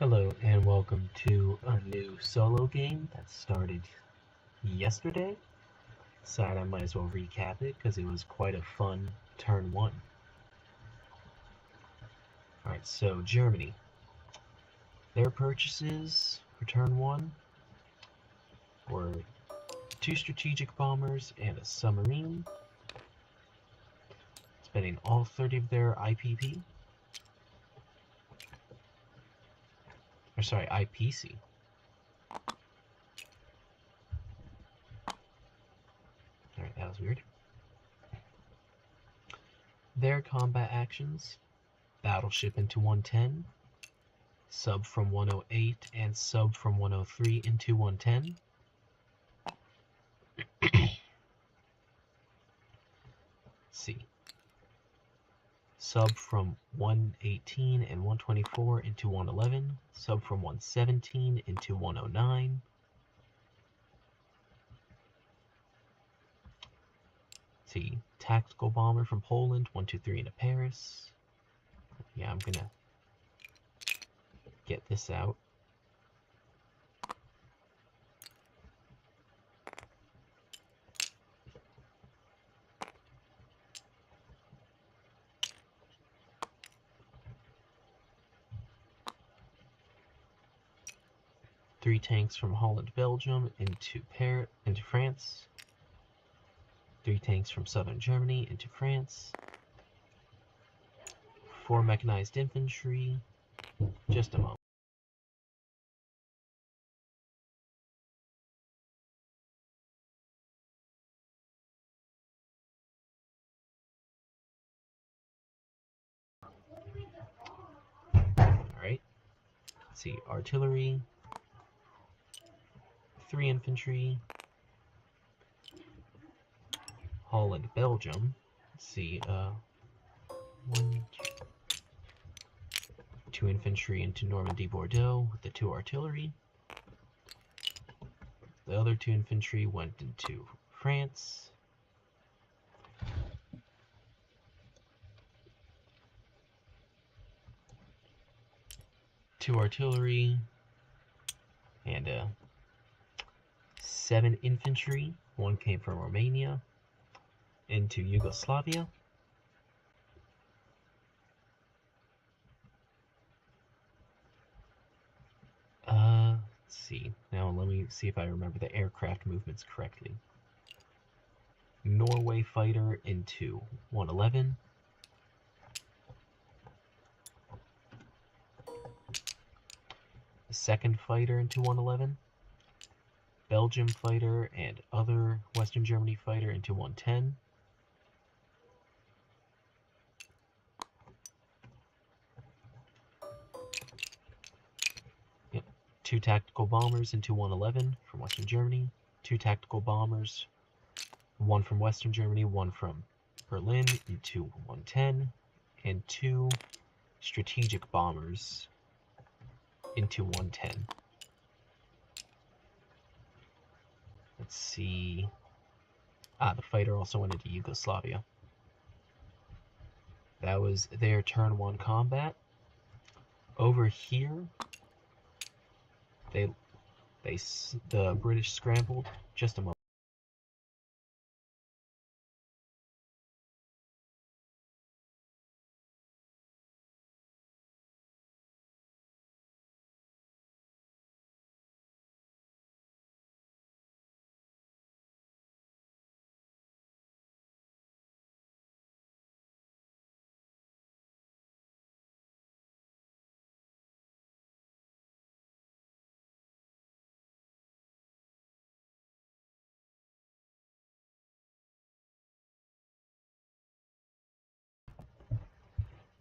Hello and welcome to a new solo game that started yesterday. Decided I might as well recap it because it was quite a fun turn one. Alright, so Germany. Their purchases for turn one were 2 strategic bombers and a submarine, spending all 30 of their IPP. Or sorry, IPC. Alright, that was weird. Their combat actions: battleship into 110, sub from 108, and sub from 103 into 110. See. Sub from 118 and 124 into 111, sub from 117 into 109. See, tactical bomber from Poland, 123 into Paris. Yeah, I'm gonna get this out. Three tanks from Holland, Belgium into France. 3 tanks from southern Germany into France. 4 mechanized infantry. Just a moment. Alright. Let's see, artillery. 3 infantry. Holland, Belgium. Let's see, 2 infantry into Normandy, Bordeaux with the 2 artillery. The other 2 infantry went into France. Two artillery and 7 infantry. 1 came from Romania into Yugoslavia. Let's see. Now let me see if I remember the aircraft movements correctly. Norway fighter into 111. The second fighter into 111. Belgium fighter and other Western Germany fighter into 110. Yep. 2 tactical bombers into 111 from Western Germany. 2 tactical bombers, 1 from Western Germany, 1 from Berlin into 110, and 2 strategic bombers into 110. Let's see. The fighter also went into Yugoslavia. That was their turn 1 combat. Over here, the British scrambled. Just a moment.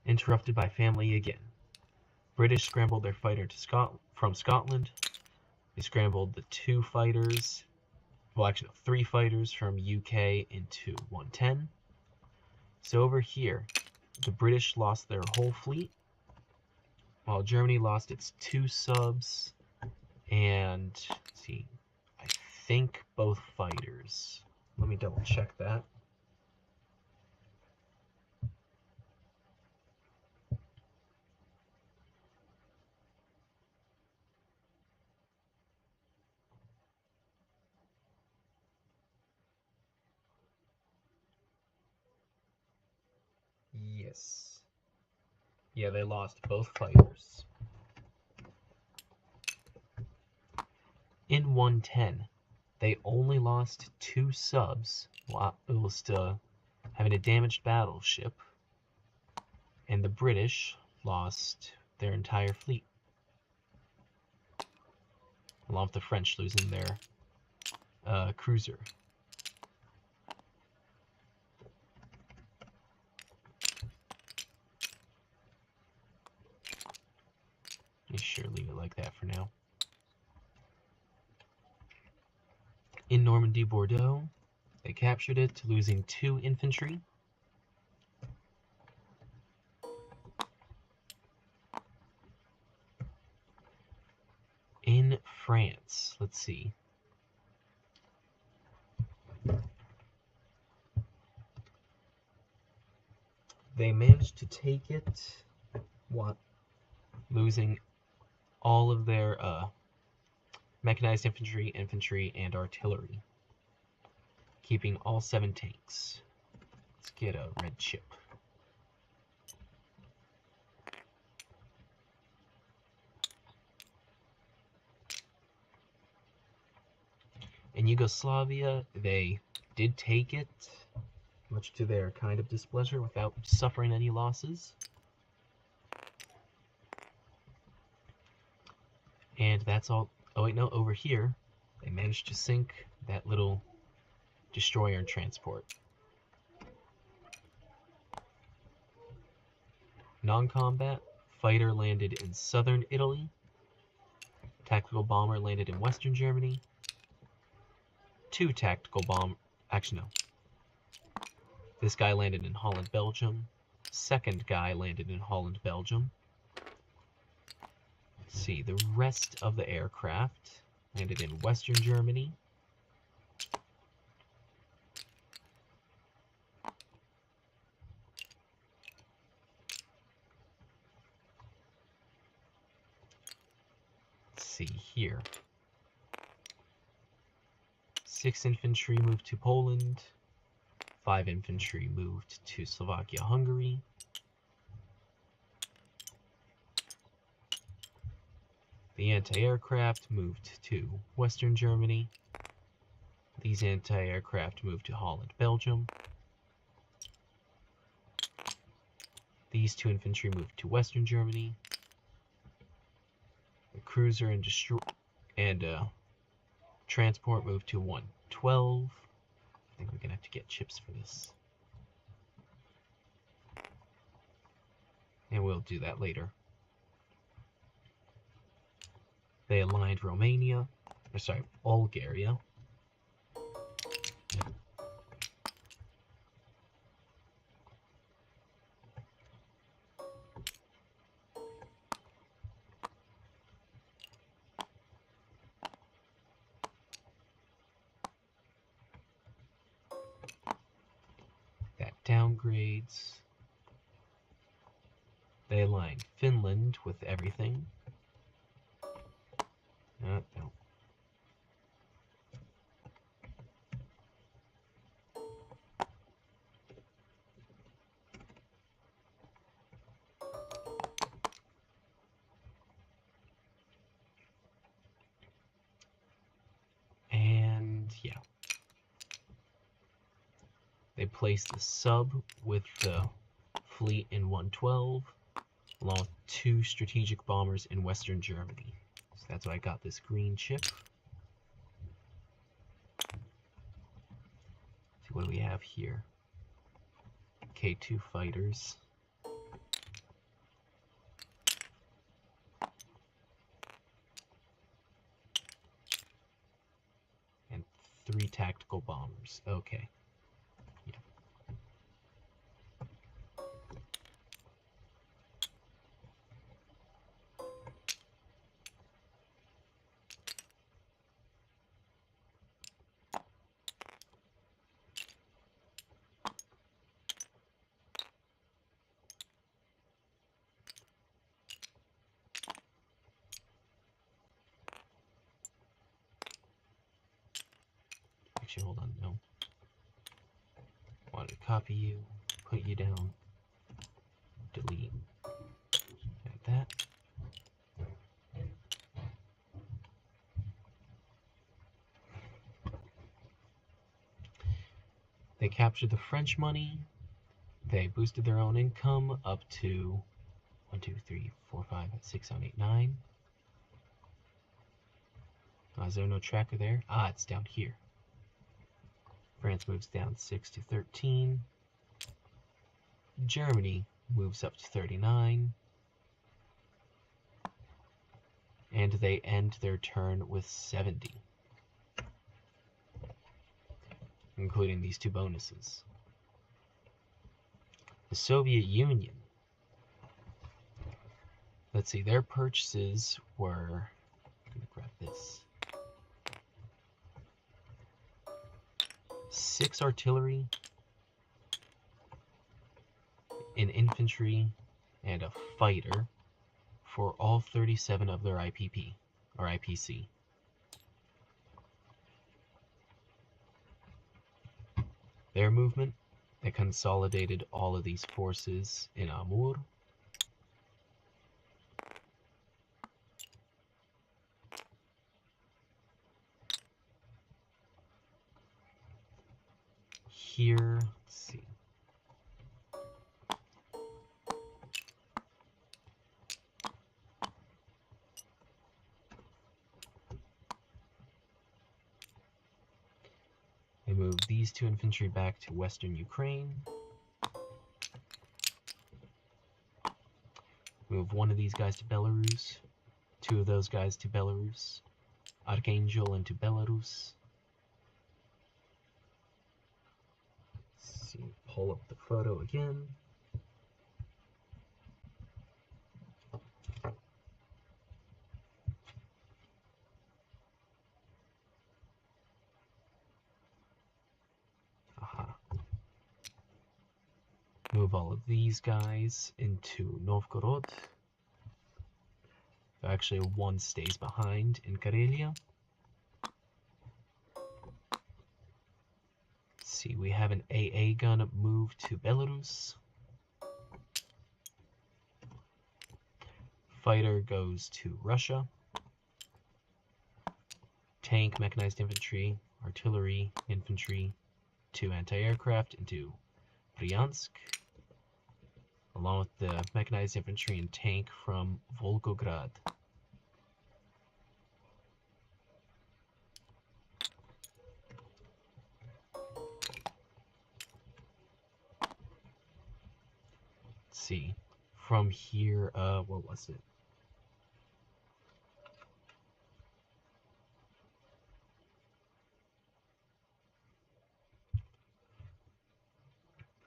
Interrupted by family again. British scrambled their fighter from Scotland. They scrambled the 2 fighters, well actually no, 3 fighters from UK into 110. So over here, the British lost their whole fleet, while Germany lost its 2 subs and, let's see, I think both fighters. Let me double check that. Yes. Yeah, they lost both fighters. In 110, they only lost 2 subs whilst having a damaged battleship, and the British lost their entire fleet, along with the French losing their cruiser. Let me sure leave it like that for now. In Normandy, Bordeaux, they captured it, losing 2 infantry. In France, let's see. They managed to take it, losing all of their mechanized infantry, and artillery, keeping all 7 tanks. Let's get a red chip. In Yugoslavia, they did take it, much to their kind of displeasure, without suffering any losses. And that's all. Oh wait, no, over here, they managed to sink that little destroyer and transport. Non-combat, fighter landed in southern Italy. Tactical bomber landed in western Germany. 2 tactical bomb, actually no. This guy landed in Holland, Belgium. Second guy landed in Holland, Belgium. Let's see, the rest of the aircraft landed in western Germany. Let's see here. 6 infantry moved to Poland. 5 infantry moved to Slovakia, Hungary. The anti-aircraft moved to western Germany. These anti-aircraft moved to Holland, Belgium. These 2 infantry moved to western Germany. The cruiser and transport moved to 112. I think we're gonna have to get chips for this. And we'll do that later. They aligned Bulgaria. That downgrades. They aligned Finland with everything. No. And yeah. They placed the sub with the fleet in 112, along with 2 strategic bombers in western Germany. So that's why I got this green chip. See, what do we have here? K2 fighters. And 3 tactical bombers. Okay. Yeah. Actually, hold on, no. Want to copy you, put you down. delete like that. They captured the French money. They boosted their own income up to 1, 2, 3, 4, 5, 6, 7, 8, 9. Is there no tracker there? It's down here. France moves down 6 to 13. Germany moves up to 39. And they end their turn with 70. Including these 2 bonuses. The Soviet Union. Let's see, their purchases were, I'm gonna grab this. 6 artillery, an infantry, and a fighter for all 37 of their IPP, or IPC. Their movement, they consolidated all of these forces in Amur. Here, let's see. They move these 2 infantry back to western Ukraine. Move 1 of these guys to Belarus, 2 of those guys to Belarus, Archangel into Belarus. Let's see, pull up the photo again. Move all of these guys into Novgorod. Actually, 1 stays behind in Karelia. Let's see, we have an AA gun move to Belarus. Fighter goes to Russia. Tank, mechanized infantry, artillery, infantry, 2 anti-aircraft into Bryansk, along with the mechanized infantry and tank from Volgograd. Let's see, from here, what was it?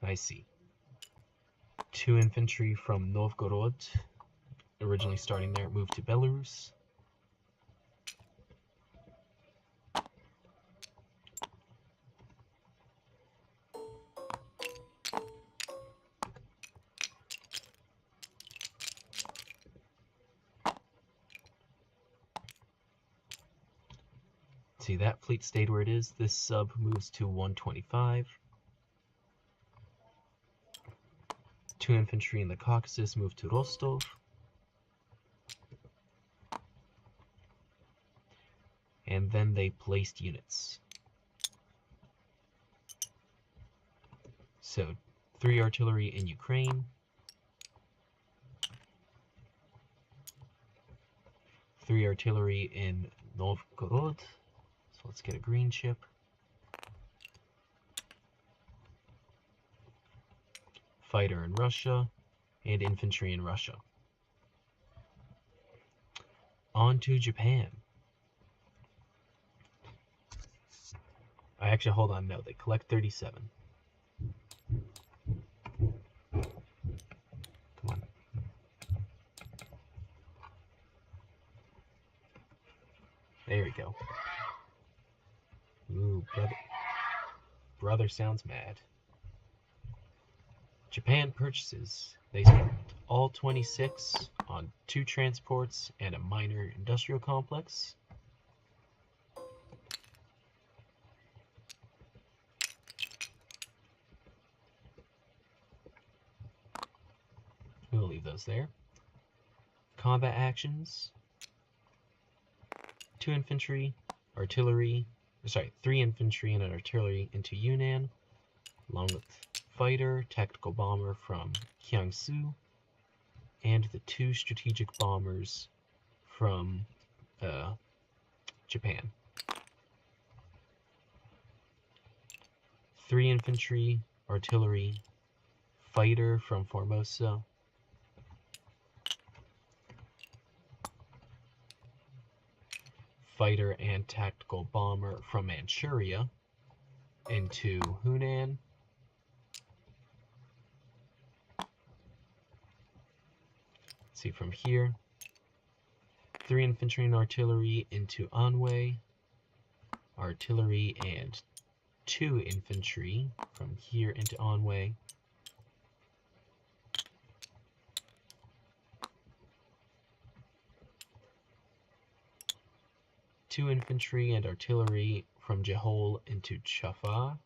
I see. 2 infantry from Novgorod, originally starting there, moved to Belarus. See, that fleet stayed where it is. This sub moves to 125. 2 infantry in the Caucasus moved to Rostov. And then they placed units. So 3 artillery in Ukraine. 3 artillery in Novgorod. So let's get a green chip. Fighter in Russia, and infantry in Russia. On to Japan. Actually, hold on, no, they collect 37. Come on. There we go. Ooh, brother sounds mad. Japan purchases. They spent all 26 on 2 transports and a minor industrial complex. goes there. Combat actions. 3 infantry and an artillery into Yunnan, along with fighter, tactical bomber from Jiangsu, and the 2 strategic bombers from Japan. 3 infantry, artillery, fighter from Formosa, fighter and tactical bomber from Manchuria into Hunan. Let's see from here. 3 infantry and artillery into Anhui. Artillery and 2 infantry from here into Anhui. Two infantry and artillery from Jehol into Chahar.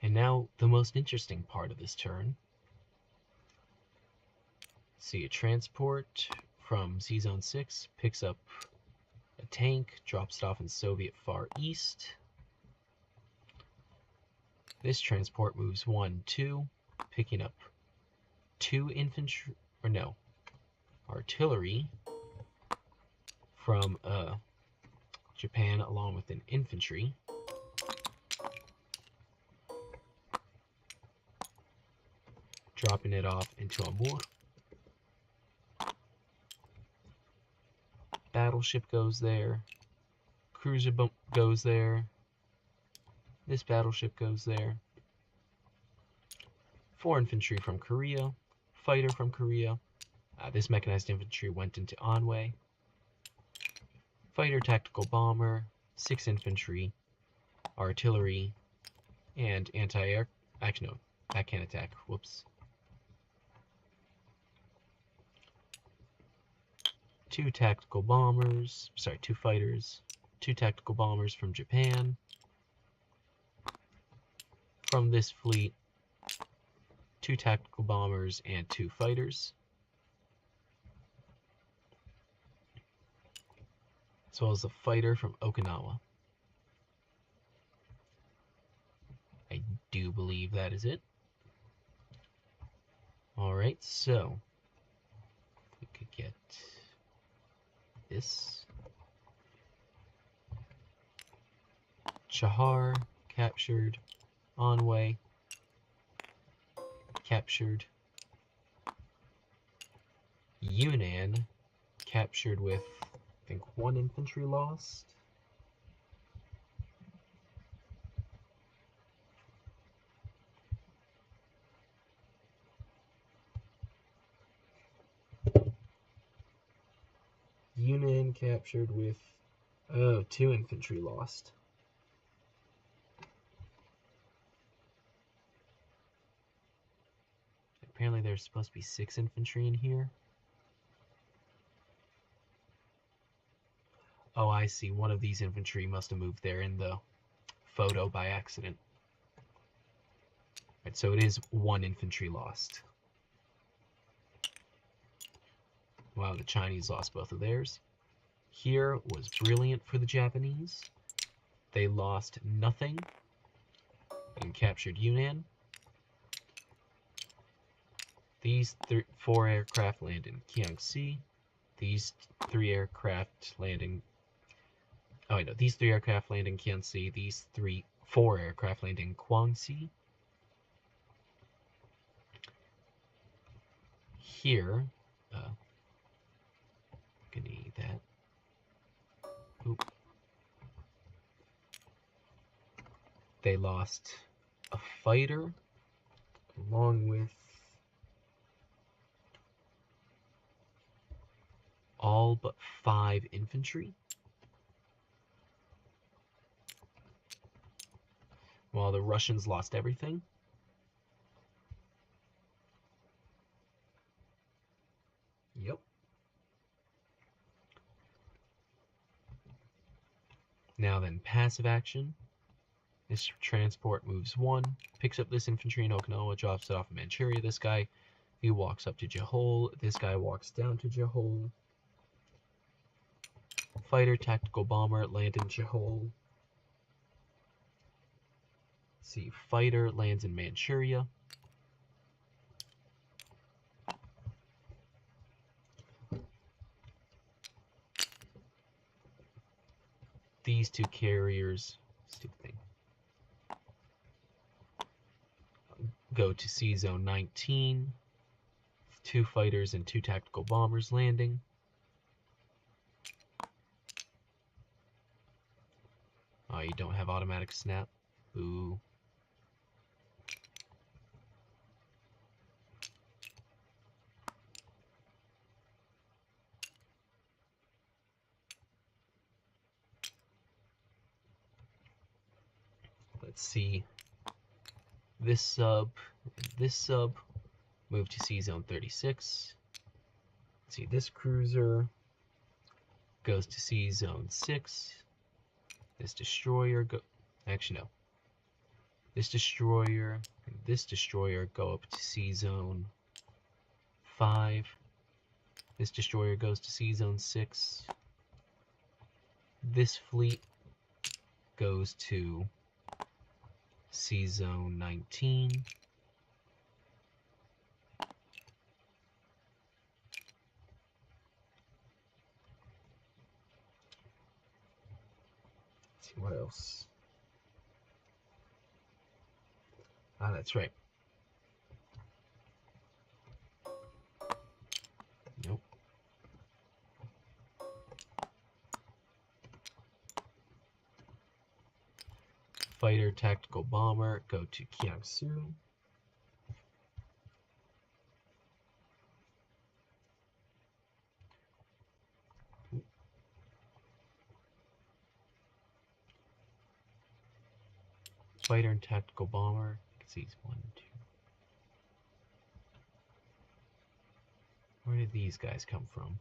And now the most interesting part of this turn. See, a transport from Z-Zone 6 picks up a tank, drops it off in Soviet Far East. This transport moves 1, 2, picking up 2 infantry, artillery from Japan along with an infantry. Dropping it off into Amur. Battleship goes there. Cruiser goes there. This battleship goes there. 4 infantry from Korea. Fighter from Korea. This mechanized infantry went into Anhui. Fighter, tactical bomber, 6 infantry, artillery, and anti-air. Actually, no, that can't attack. Whoops. 2 tactical bombers. Sorry, 2 fighters. 2 tactical bombers from Japan. From this fleet, 2 tactical bombers and 2 fighters, as well as a fighter from Okinawa. I do believe that is it. Alright, so we could get this. Chahar captured. Anhui captured. Yunnan captured with, I think, 1 infantry lost. Yunnan captured with, 2 infantry lost. Apparently there's supposed to be 6 infantry in here. Oh, I see. One of these infantry must have moved there in the photo by accident. Right, so it is 1 infantry lost. Wow, the Chinese lost both of theirs. Here was brilliant for the Japanese. They lost nothing and captured Yunnan. These 4 aircraft land in Jiangxi. These 3 aircraft land in... Oh, I know. These 3 aircraft land in Jiangxi. These 4 aircraft land in Guangxi. Here, gonna need that. Oop. They lost a fighter along with all but 5 infantry, while the Russians lost everything. Yep. Now then, passive action. This transport moves 1, picks up this infantry in Okinawa, drops it off in Manchuria. This guy, he walks up to Jehol. This guy walks down to Jehol. Fighter, tactical bomber, land in Jehol. See, fighter lands in Manchuria. These two carriers, stupid thing, go to Sea Zone 19. 2 fighters and 2 tactical bombers landing. Oh, you don't have automatic snap. Boo. Let's see. This sub move to Sea Zone 36. Let's see, this cruiser goes to Sea Zone 6. This destroyer actually no. This destroyer and this destroyer go up to Sea Zone 5. This destroyer goes to Sea Zone 6. This fleet goes to Sea Zone 19. Let's see what else. Ah, that's right. Nope. Fighter, tactical bomber go to Kiangsu. Fighter and tactical bomber. You can see it's 1, 2. Where did these guys come from?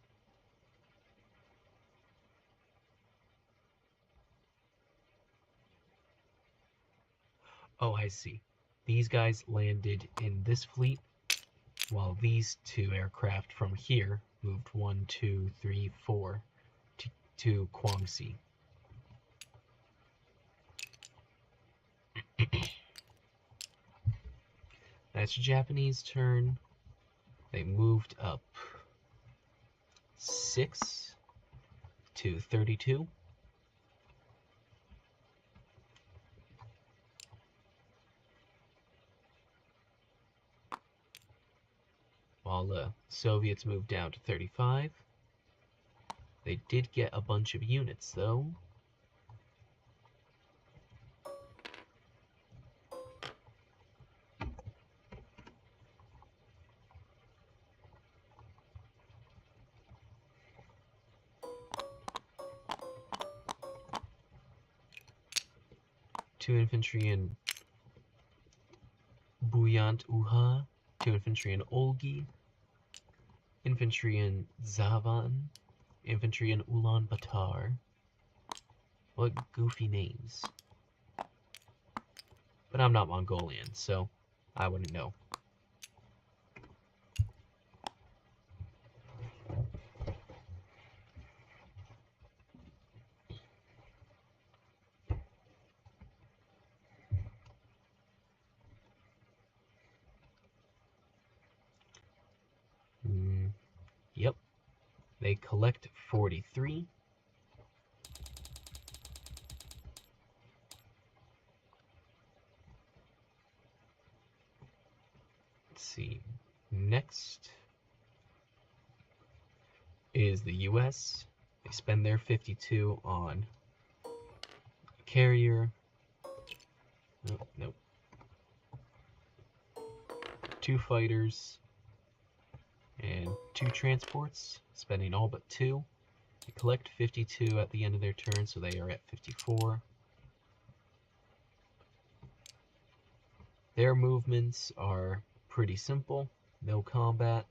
Oh, I see. These guys landed in this fleet, while these 2 aircraft from here moved 1, 2, 3, 4 to Guangxi. That's Japanese turn. They moved up 6 to 32. While the Soviets moved down to 35. They did get a bunch of units, though. Two infantry in Buyant-Uha, 2 infantry in Olgi, infantry in Zavan, infantry in Ulaanbaatar. What goofy names. But I'm not Mongolian, so I wouldn't know. Yep. They collect 43. Let's see. Next is the US. They spend their 52 on a carrier. Nope. 2 fighters and 2 transports, spending all but 2. They collect 52 at the end of their turn, so they are at 54. Their movements are pretty simple, no combat.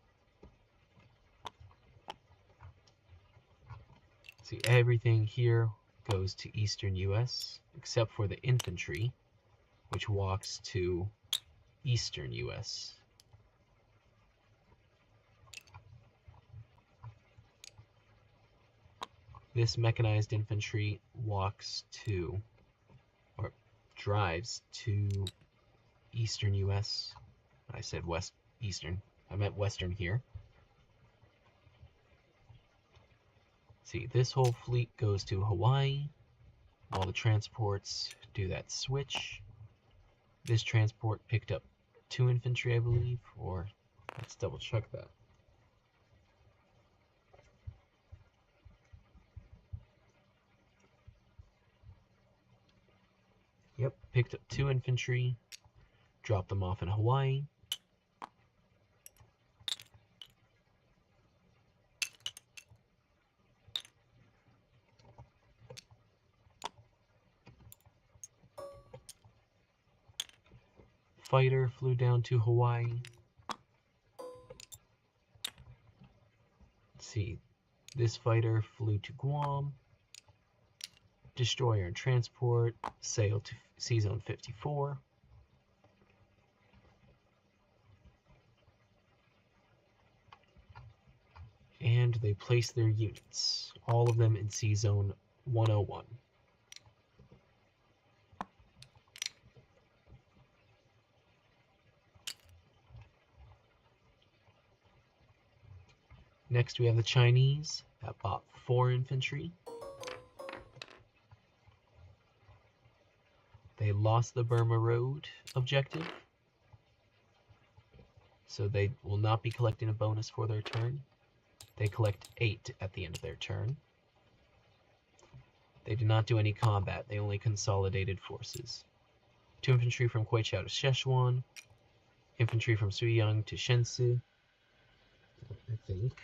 See, everything here goes to Eastern US, except for the infantry. which walks to eastern U.S. This mechanized infantry walks to, or drives to eastern U.S. I said west, eastern. I meant western here. See, this whole fleet goes to Hawaii. All the transports do that switch. This transport picked up 2 infantry, I believe, or let's double check that. Yep, picked up 2 infantry, dropped them off in Hawaii. Fighter flew down to Hawaii. Let's see, this fighter flew to Guam. Destroyer and transport sailed to Sea Zone 54. And they placed their units, all of them in Sea Zone 101. Next we have the Chinese that bought 4 infantry. They lost the Burma Road objective, so they will not be collecting a bonus for their turn. They collect 8 at the end of their turn. They did not do any combat, they only consolidated forces. 2 infantry from Kwaichao to Szechuan, infantry from Suiyang to Shensi, I think.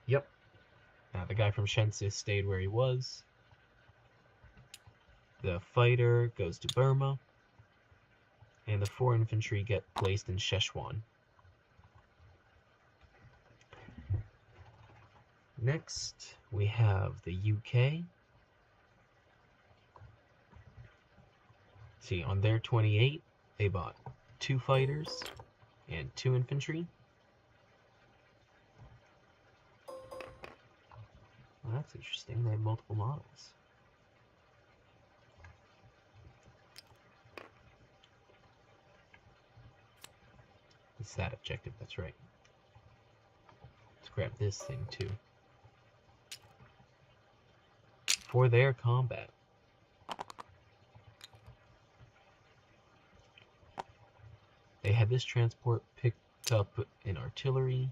Yep. The guy from Shensi stayed where he was. The fighter goes to Burma, and the 4 infantry get placed in Szechuan. Next, we have the UK. See, on their 28, they bought 2 fighters and 2 infantry. Well, that's interesting. They have multiple models. It's that objective, that's right. Let's grab this thing too. For their combat, they had this transport picked up in artillery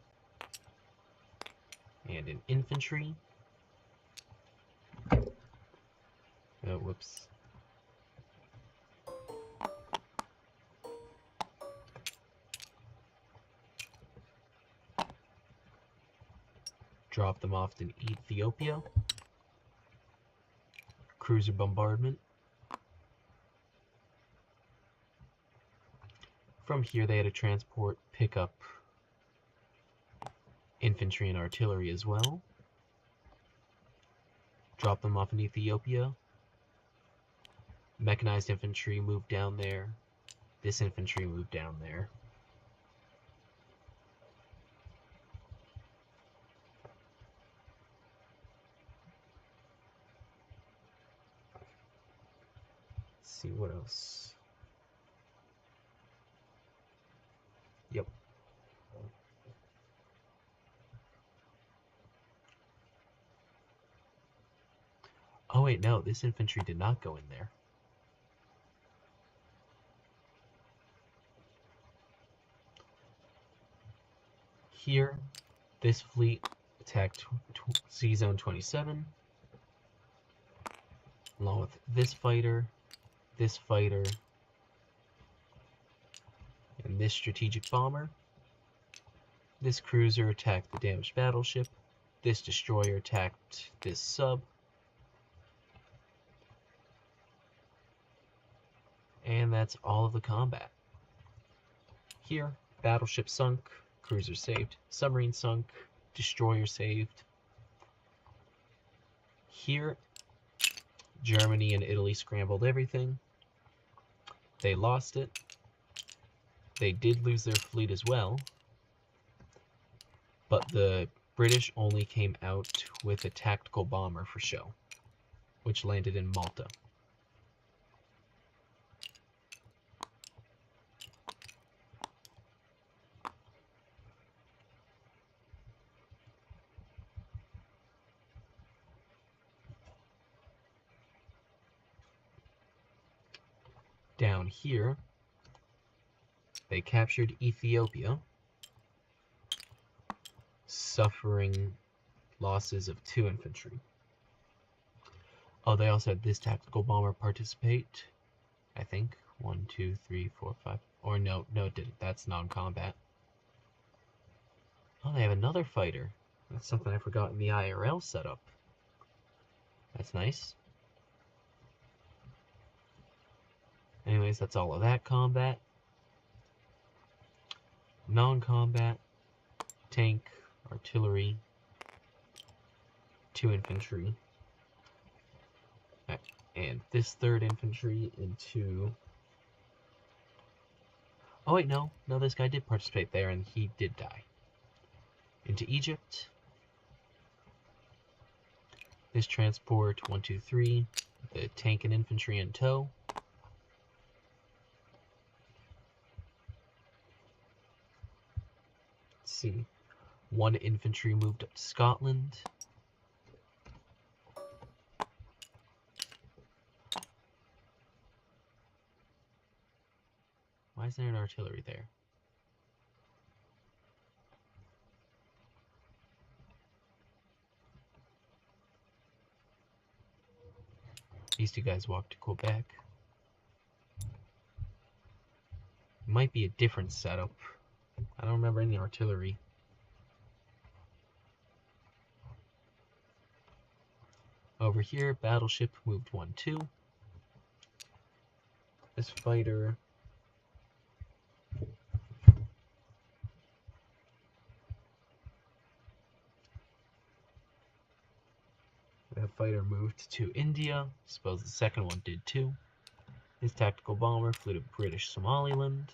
and in infantry. Oh, whoops. Drop them off in Ethiopia. Cruiser bombardment. From here they had a transport pick up infantry and artillery as well. Drop them off in Ethiopia. Mechanized infantry moved down there. This infantry moved down there. Let's see what else. Yep. Oh wait, no, this infantry did not go in there. Here, this fleet attacked Sea Zone 27, along with this fighter, and this strategic bomber. This cruiser attacked the damaged battleship. This destroyer attacked this sub. And that's all of the combat. Here, battleship sunk, cruiser saved, submarine sunk, destroyer saved. Here, Germany and Italy scrambled everything. They lost it. They did lose their fleet as well, but the British only came out with a tactical bomber for show, which landed in Malta. Down here, they captured Ethiopia, suffering losses of 2 infantry. Oh, they also had this tactical bomber participate, I think. 1, 2, 3, 4, 5. Or no, it didn't. That's non-combat. Oh, they have another fighter. That's something I forgot in the IRL setup. That's nice. Anyways, that's all of that combat. Non-combat, tank, artillery, 2 infantry, and this 3rd infantry into... Oh wait, no, this guy did participate there and he did die. Into Egypt. This transport, 1, 2, 3, the tank and infantry in tow. Let's see. 1 infantry moved up to Scotland. Why is there an artillery there? These 2 guys walked to Quebec. Might be a different setup. I don't remember any artillery. Over here, battleship moved 1, 2. This fighter... That fighter moved to India. Suppose the second one did too. His tactical bomber flew to British Somaliland.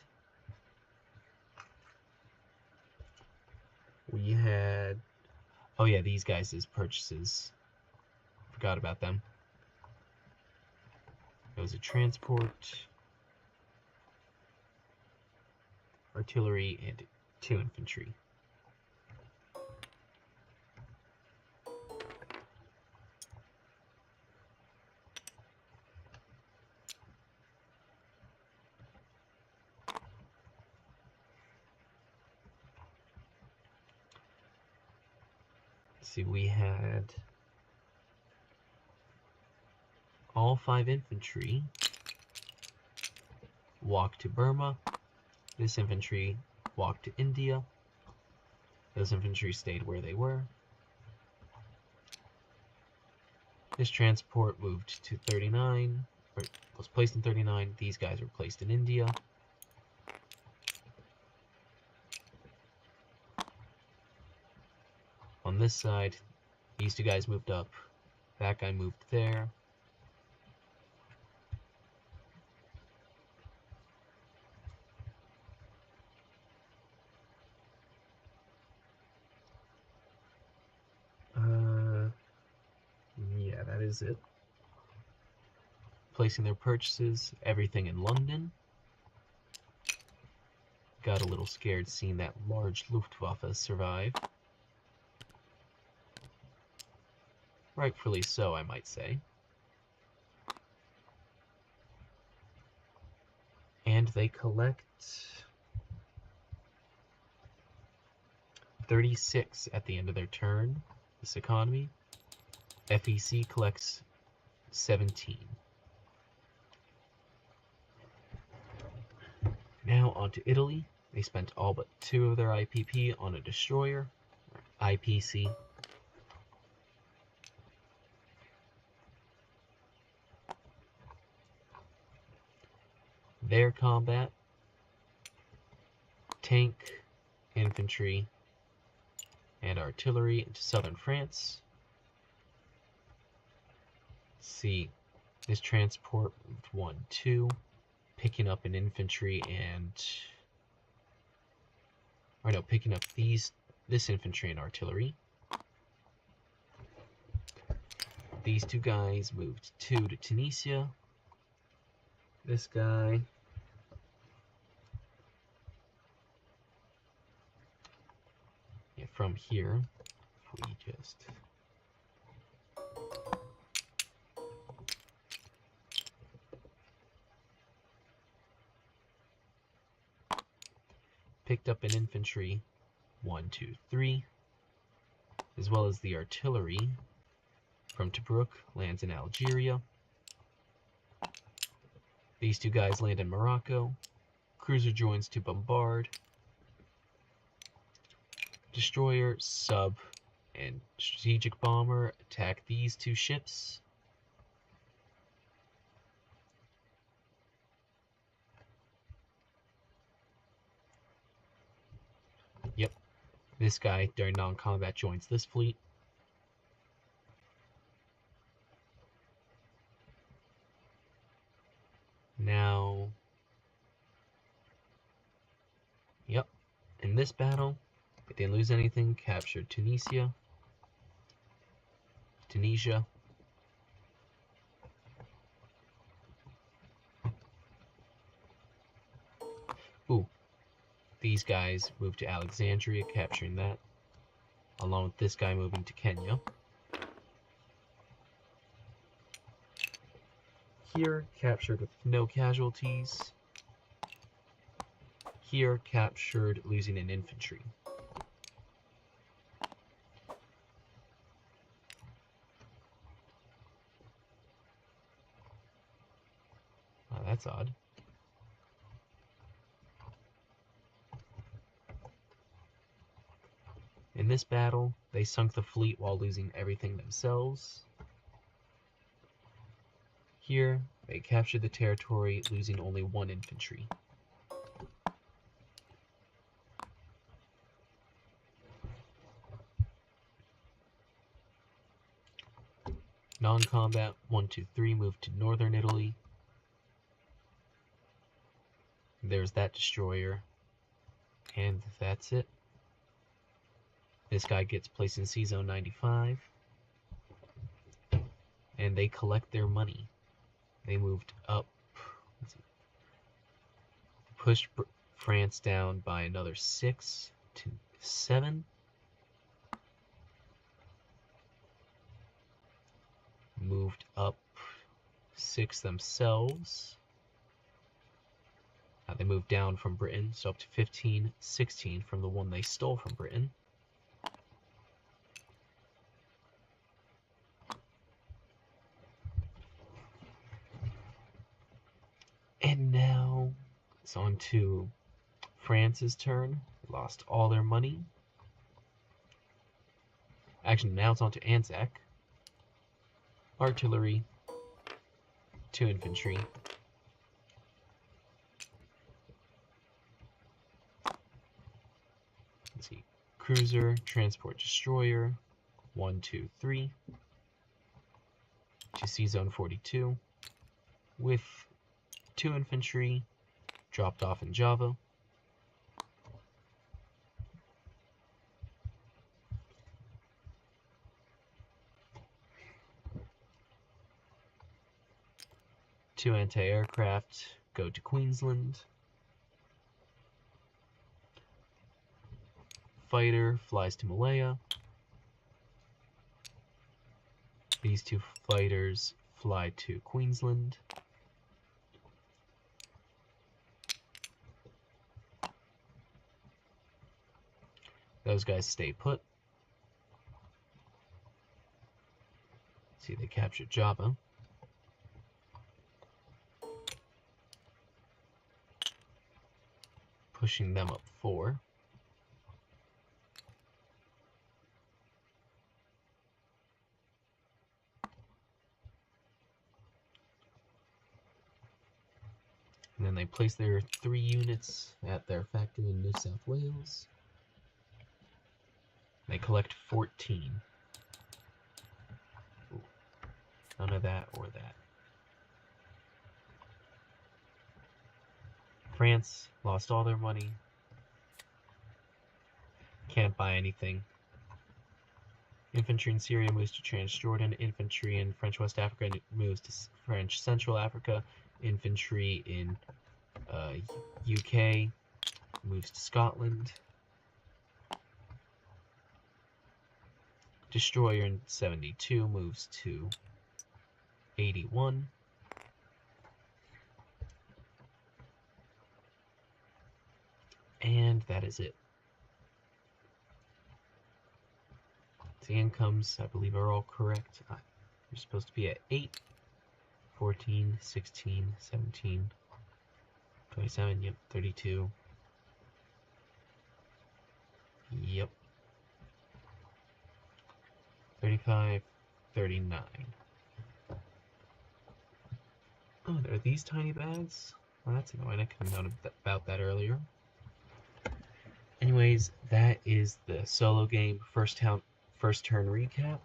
We had... Oh yeah, these guys' purchases. Forgot about them. It was a transport, artillery, and 2 infantry. Let's see, we had all 5 infantry walk to Burma. This infantry walked to India. Those infantry stayed where they were. This transport moved to 39, or was placed in 39. These guys were placed in India. On this side, these 2 guys moved up. That guy moved there. Yeah, that is it. Placing their purchases, everything in London. Got a little scared seeing that large Luftwaffe survive. Rightfully so, I might say. And they collect 36 at the end of their turn, this economy. FEC collects 17. Now on to Italy. They spent all but 2 of their IPP on a destroyer, IPC. Their combat, tank, infantry, and artillery into southern France. See, this transport moved 1, 2, picking up an infantry and... Or no, picking up this infantry and artillery. These two guys moved 2 to Tunisia. This guy... Yeah, from here, if we just... picked up an infantry 1, 2, 3, as well as the artillery from Tobruk, lands in Algeria. These two guys land in Morocco. Cruiser joins to bombard. Destroyer, sub, and strategic bomber attack these two ships. Yep, this guy during non-combat joins this fleet. Now, yep, in this battle, they didn't lose anything, captured Tunisia, Ooh, these guys moved to Alexandria, capturing that, along with this guy moving to Kenya. Here, captured with no casualties. Here, captured, losing an infantry. Oh, that's odd. In this battle, they sunk the fleet while losing everything themselves. Here, they captured the territory, losing only 1 infantry. Non-combat 1, 2, 3 moved to northern Italy. There's that destroyer, and that's it. This guy gets placed in C-Zone 95, and they collect their money. They moved up, pushed France down by another 6 to 7. Moved up 6 themselves. They moved down from Britain, so up to 15, 16 from the one they stole from Britain. And now it's on to France's turn. They lost all their money. Actually, now it's on to Anzac. Artillery, 2 infantry. Let's see. Cruiser, transport destroyer, 1, 2, 3. To C-Zone 42. With 2 infantry dropped off in Java. Two anti-aircraft go to Queensland. Fighter flies to Malaya. These 2 fighters fly to Queensland. Those guys stay put. See, they captured Java. Pushing them up 4. And then they place their 3 units at their factory in New South Wales. They collect 14. Ooh. None of that or that. France lost all their money. Can't buy anything. Infantry in Syria moves to Transjordan. Infantry in French West Africa moves to French Central Africa. Infantry in UK moves to Scotland. Destroyer in 72 moves to 81. And that is it. The incomes, I believe, are all correct. You're supposed to be at 8, 14, 16, 17, 27, yep, 32. Yep. 35, 39. Oh, there are these tiny bags? Well, that's annoying. I could have known about that earlier. Anyways, that is the solo game first turn recap.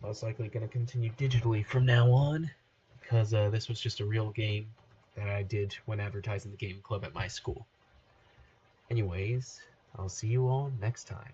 Most likely going to continue digitally from now on, because this was just a real game that I did when advertising the game club at my school. Anyways, I'll see you all next time.